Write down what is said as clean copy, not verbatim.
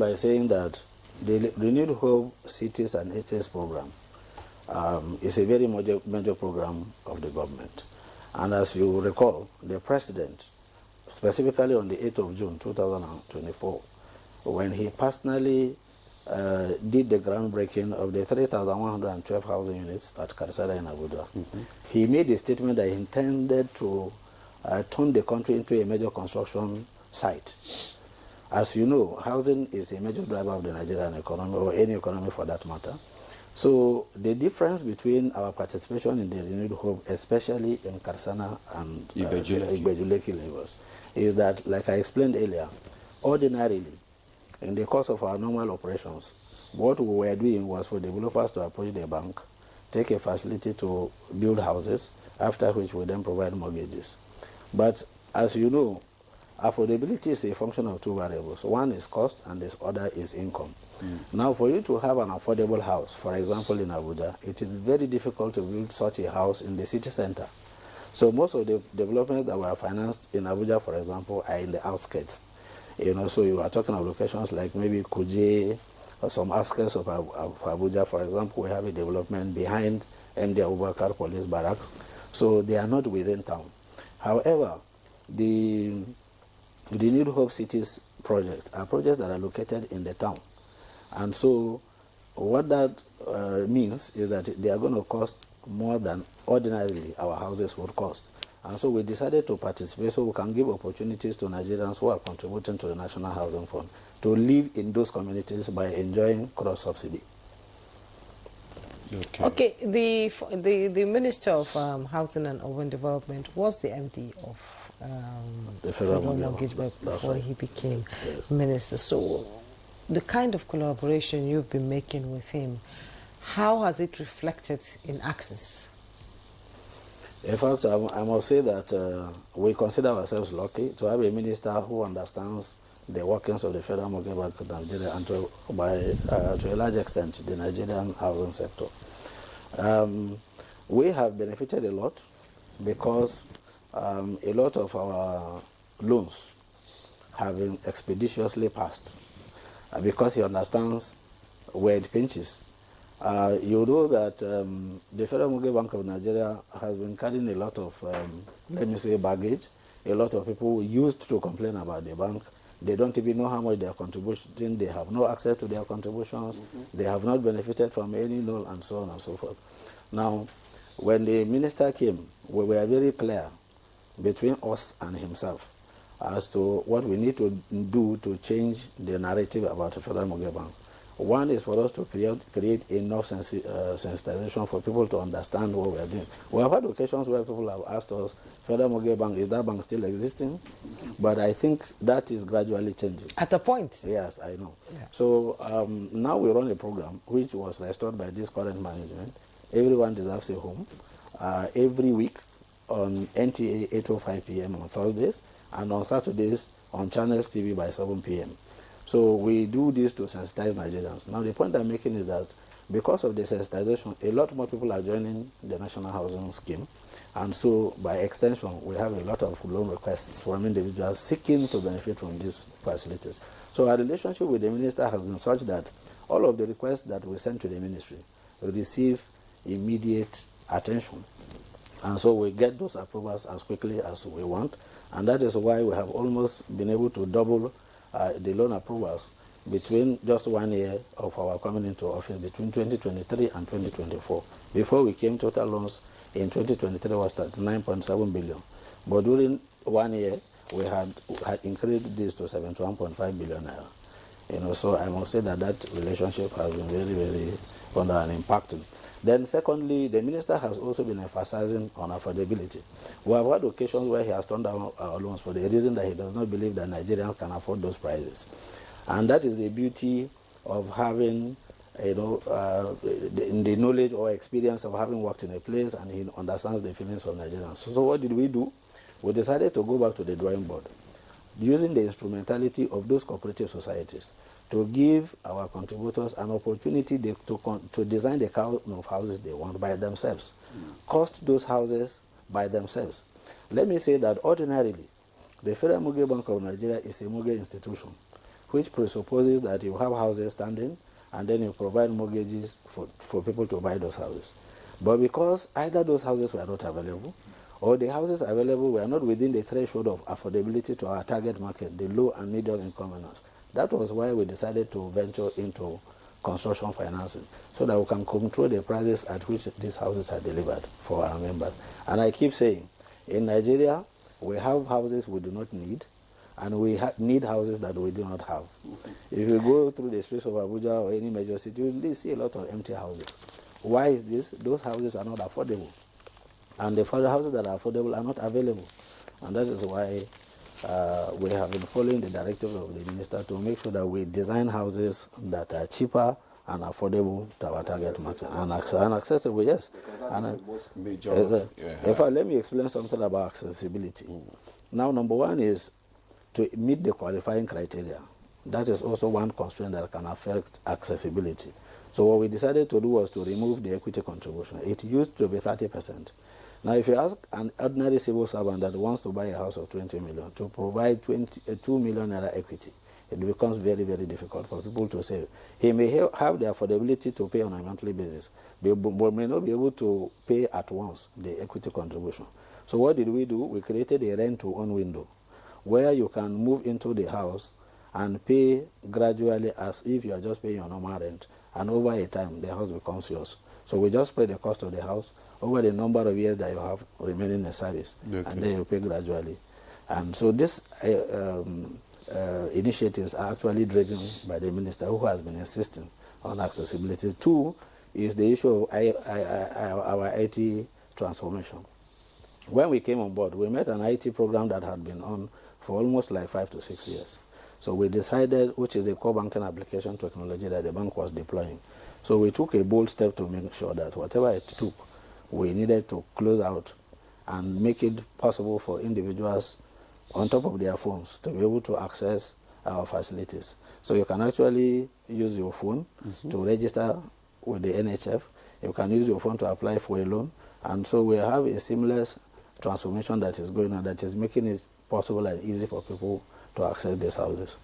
by saying that the Renewed Hope Cities and HS program is a very major program of the government. And as you recall, the president, specifically on the 8th of June 2024, when he personally did the groundbreaking of the 3,112 housing units at Karsada in Abuja, he made a statement that he intended to turn the country into a major construction site. As you know, housing is a major driver of the Nigerian economy, or any economy for that matter. So the difference between our participation in the Renewed Hope, especially in Karsana and Ibejuleki Lagos, is that, like I explained earlier, ordinarily, in the course of our normal operations, what we were doing was for developers to approach the bank, take a facility to build houses, after which we then provide mortgages. But as you know, affordability is a function of two variables. One is cost and the other is income. Now, for you to have an affordable house, for example in Abuja, it is very difficult to build such a house in the city center. So most of the developments that were financed in Abuja, for example, are in the outskirts. You know, so you are talking of locations like maybe Kuje or some outskirts of Abuja. For example, we have a development behind NTA Abubakar Police Barracks. So they are not within town. However, the Renewed Hope Cities project are projects that are located in the town. And so what that means is that they are going to cost more than ordinarily our houses would cost. And so we decided to participate so we can give opportunities to Nigerians who are contributing to the National Housing Fund to live in those communities by enjoying cross-subsidy. Okay, the Minister of Housing and Urban Development was the MD of the Federal Mortgage Bank before he became Minister. So the kind of collaboration you've been making with him, how has it reflected in access? In fact, I must say that we consider ourselves lucky to have a minister who understands the workings of the Federal Mortgage Bank of Nigeria and to a large extent the Nigerian housing sector. We have benefited a lot because a lot of our loans have been expeditiously passed because he understands where it pinches. You know that the Federal Mortgage Bank of Nigeria has been carrying a lot of, let me say, baggage. A lot of people used to complain about the bank. They don't even know how much they are contributing. They have no access to their contributions. They have not benefited from any loan and so on and so forth. Now, when the minister came, we were very clear between us and himself as to what we need to do to change the narrative about the Federal Mortgage Bank. One is for us to create enough sensitization for people to understand what we are doing. We have had occasions where people have asked us, Federal Mortgage Bank, is that bank still existing? But I think that is gradually changing. At a point? Yes, I know. Yeah. So now we run a program which was restored by this current management. Everyone deserves a home. Every week on NTA 8:05 p.m. on Thursdays, and on Saturdays on Channels TV by 7 p.m. So we do this to sensitize Nigerians. Now the point I'm making is that because of the sensitization, a lot more people are joining the National Housing Scheme. And so by extension, we have a lot of loan requests from individuals seeking to benefit from these facilities. So our relationship with the minister has been such that all of the requests that we send to the ministry receive immediate attention. And so we get those approvals as quickly as we want. And that is why we have almost been able to double the loan approvals between just 1 year of our coming into office, between 2023 and 2024. Before we came, total loans in 2023 was 39.7 billion. But during 1 year, we had increased this to 71.5 billion naira. You know, so I must say that that relationship has been very, very under and impacting. Then secondly, the minister has also been emphasizing on affordability. We have had occasions where he has turned down our loans for the reason that he does not believe that Nigerians can afford those prices. And that is the beauty of having, you know, the knowledge or experience of having worked in a place, and he understands the feelings of Nigerians. So what did we do? We decided to go back to the drawing board, using the instrumentality of those cooperative societies to give our contributors an opportunity to design the kind of houses they want by themselves, cost those houses by themselves. Let me say that ordinarily, the Federal Mortgage Bank of Nigeria is a mortgage institution. which presupposes that you have houses standing and then you provide mortgages for people to buy those houses. But because either those houses were not available or the houses available were not within the threshold of affordability to our target market, the low and medium income earners, that was why we decided to venture into construction financing so that we can control the prices at which these houses are delivered for our members. And I keep saying, in Nigeria, we have houses we do not need, and we need houses that we do not have. If you go through the streets of Abuja or any major city, you see a lot of empty houses. Why is this? Those houses are not affordable. And the houses that are affordable are not available. And that is why we have been following the directive of the minister to make sure that we design houses that are cheaper and affordable to our target market. And accessible, yes. And that's the most major. In fact, let me explain something about accessibility. Now, number one is to meet the qualifying criteria. That is also one constraint that can affect accessibility. So what we decided to do was to remove the equity contribution. It used to be 30%. Now, if you ask an ordinary civil servant that wants to buy a house of 20 million to provide 2 million naira equity, it becomes very, very difficult for people to save. He may have the affordability to pay on a monthly basis, but may not be able to pay at once the equity contribution. So what did we do? We created a rent-to-own window where you can move into the house and pay gradually as if you are just paying your normal rent. And over a time, the house becomes yours. So we just spread the cost of the house over the number of years that you have remaining in service. Okay. And then you pay gradually. And so these initiatives are actually driven by the minister, who has been insisting on accessibility. Two is the issue of our IT transformation. When we came on board, we met an IT program that had been on for almost like 5 to 6 years. So we decided, which is the core banking application technology that the bank was deploying. So we took a bold step to make sure that whatever it took, we needed to close out and make it possible for individuals on top of their phones to be able to access our facilities. So you can actually use your phone to register with the NHF. You can use your phone to apply for a loan. And so we have a seamless transformation that is going on, that is making it possible and easy for people to access these houses.